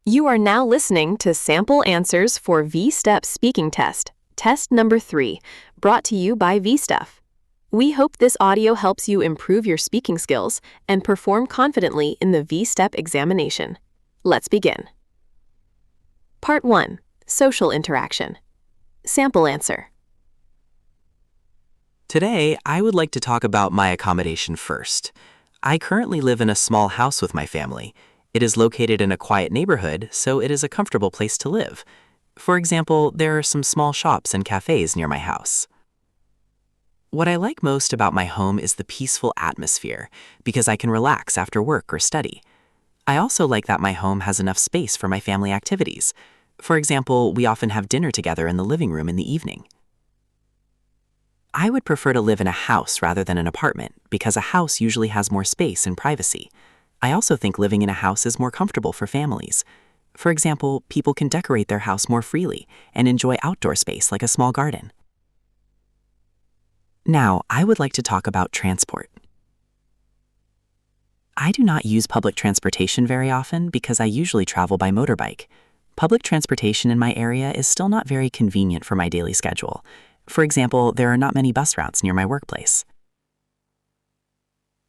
You are now listening to sample answers for VSTEP speaking test, test number 3, brought to you by VSTEP. We hope this audio helps you improve your speaking skills and perform confidently in the VSTEP examination. Let's begin. Part 1. Social interaction. Sample answer. Today, I would like to talk about my accommodation first. I currently live in a small house with my family. It is located in a quiet neighborhood, so it is a comfortable place to live. For example, there are some small shops and cafes near my house. What I like most about my home is the peaceful atmosphere, because I can relax after work or study. I also like that my home has enough space for my family activities. For example, we often have dinner together in the living room in the evening. I would prefer to live in a house rather than an apartment because a house usually has more space and privacy. I also think living in a house is more comfortable for families. For example, people can decorate their house more freely and enjoy outdoor space like a small garden. Now, I would like to talk about transport. I do not use public transportation very often because I usually travel by motorbike. Public transportation in my area is still not very convenient for my daily schedule. For example, there are not many bus routes near my workplace.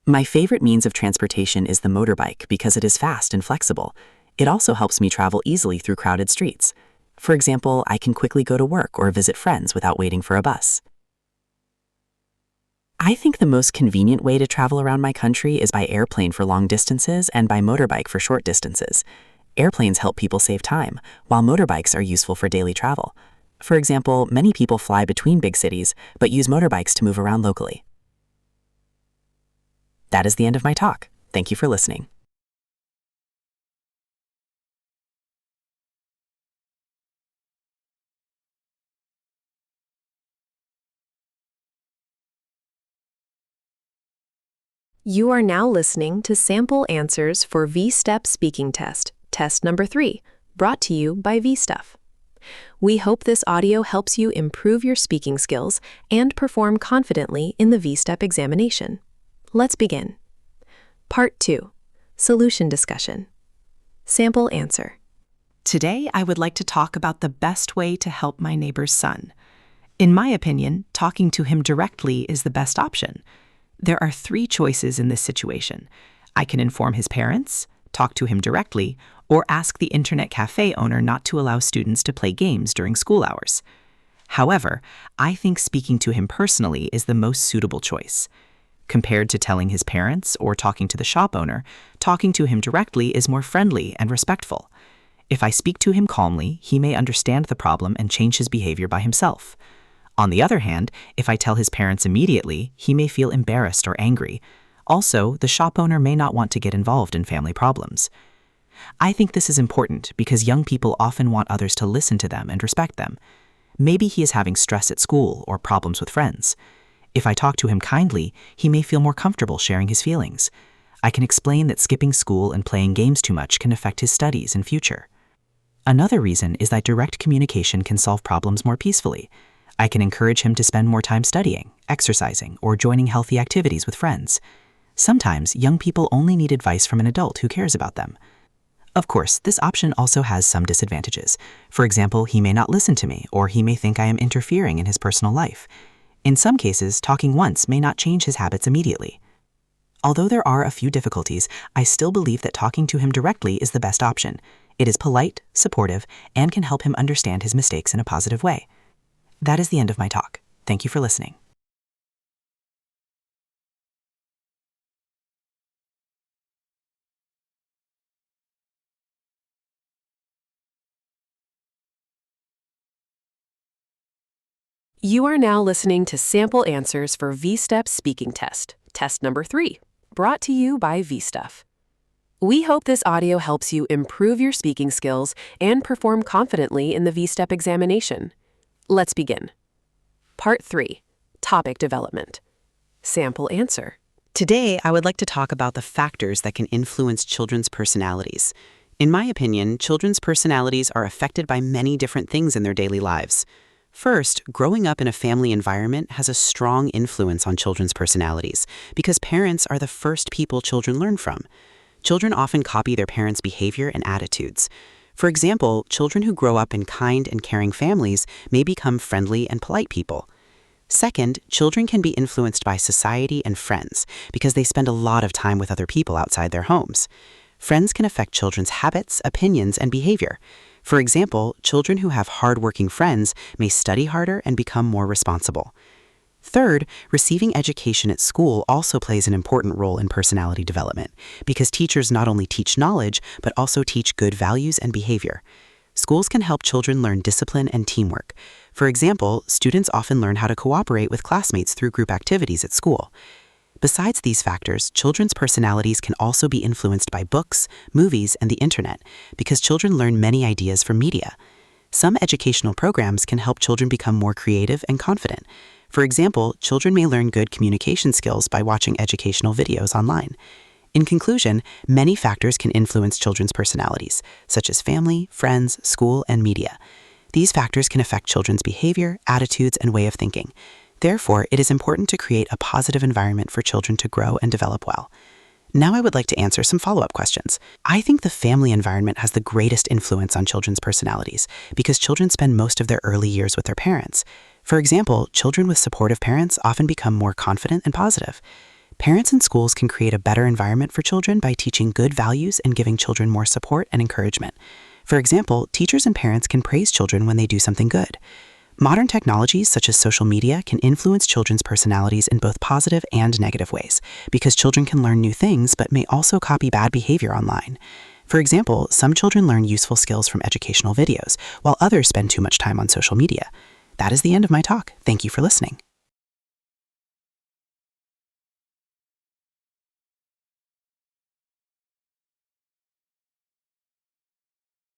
My favorite means of transportation is the motorbike because it is fast and flexible. It also helps me travel easily through crowded streets. For example, I can quickly go to work or visit friends without waiting for a bus. I think the most convenient way to travel around my country is by airplane for long distances and by motorbike for short distances. Airplanes help people save time, while motorbikes are useful for daily travel. For example, many people fly between big cities, but use motorbikes to move around locally. That is the end of my talk. Thank you for listening. You are now listening to sample answers for VSTEP speaking test, test number 3, brought to you by VSTEP. We hope this audio helps you improve your speaking skills and perform confidently in the VSTEP examination. Let's begin. Part 2. Solution discussion. Sample answer. Today, I would like to talk about the best way to help my neighbor's son. In my opinion, talking to him directly is the best option. There are 3 choices in this situation. I can inform his parents, talk to him directly, or ask the internet cafe owner not to allow students to play games during school hours. However, I think speaking to him personally is the most suitable choice. Compared to telling his parents or talking to the shop owner, talking to him directly is more friendly and respectful. If I speak to him calmly, he may understand the problem and change his behavior by himself. On the other hand, if I tell his parents immediately, he may feel embarrassed or angry. Also, the shop owner may not want to get involved in family problems. I think this is important because young people often want others to listen to them and respect them. Maybe he is having stress at school or problems with friends. If I talk to him kindly, he may feel more comfortable sharing his feelings. I can explain that skipping school and playing games too much can affect his studies and future. Another reason is that direct communication can solve problems more peacefully. I can encourage him to spend more time studying, exercising, or joining healthy activities with friends. Sometimes, young people only need advice from an adult who cares about them. Of course, this option also has some disadvantages. For example, he may not listen to me, or he may think I am interfering in his personal life. In some cases, talking once may not change his habits immediately. Although there are a few difficulties, I still believe that talking to him directly is the best option. It is polite, supportive, and can help him understand his mistakes in a positive way. That is the end of my talk. Thank you for listening. You are now listening to sample answers for VSTEP speaking test, test number 3, brought to you by VSTEP. We hope this audio helps you improve your speaking skills and perform confidently in the VSTEP examination. Let's begin. Part 3. Topic development. Sample answer. Today, I would like to talk about the factors that can influence children's personalities. In my opinion, children's personalities are affected by many different things in their daily lives. First, growing up in a family environment has a strong influence on children's personalities because parents are the first people children learn from. Children often copy their parents' behavior and attitudes. For example, children who grow up in kind and caring families may become friendly and polite people. Second, children can be influenced by society and friends because they spend a lot of time with other people outside their homes. Friends can affect children's habits, opinions, and behavior. For example, children who have hardworking friends may study harder and become more responsible. Third, receiving education at school also plays an important role in personality development because teachers not only teach knowledge, but also teach good values and behavior. Schools can help children learn discipline and teamwork. For example, students often learn how to cooperate with classmates through group activities at school. Besides these factors, children's personalities can also be influenced by books, movies, and the internet because children learn many ideas from media. Some educational programs can help children become more creative and confident. For example, children may learn good communication skills by watching educational videos online. In conclusion, many factors can influence children's personalities, such as family, friends, school, and media. These factors can affect children's behavior, attitudes, and way of thinking. Therefore, it is important to create a positive environment for children to grow and develop well. Now I would like to answer some follow-up questions. I think the family environment has the greatest influence on children's personalities because children spend most of their early years with their parents. For example, children with supportive parents often become more confident and positive. Parents and schools can create a better environment for children by teaching good values and giving children more support and encouragement. For example, teachers and parents can praise children when they do something good. Modern technologies such as social media can influence children's personalities in both positive and negative ways because children can learn new things but may also copy bad behavior online. For example, some children learn useful skills from educational videos, while others spend too much time on social media. That is the end of my talk. Thank you for listening.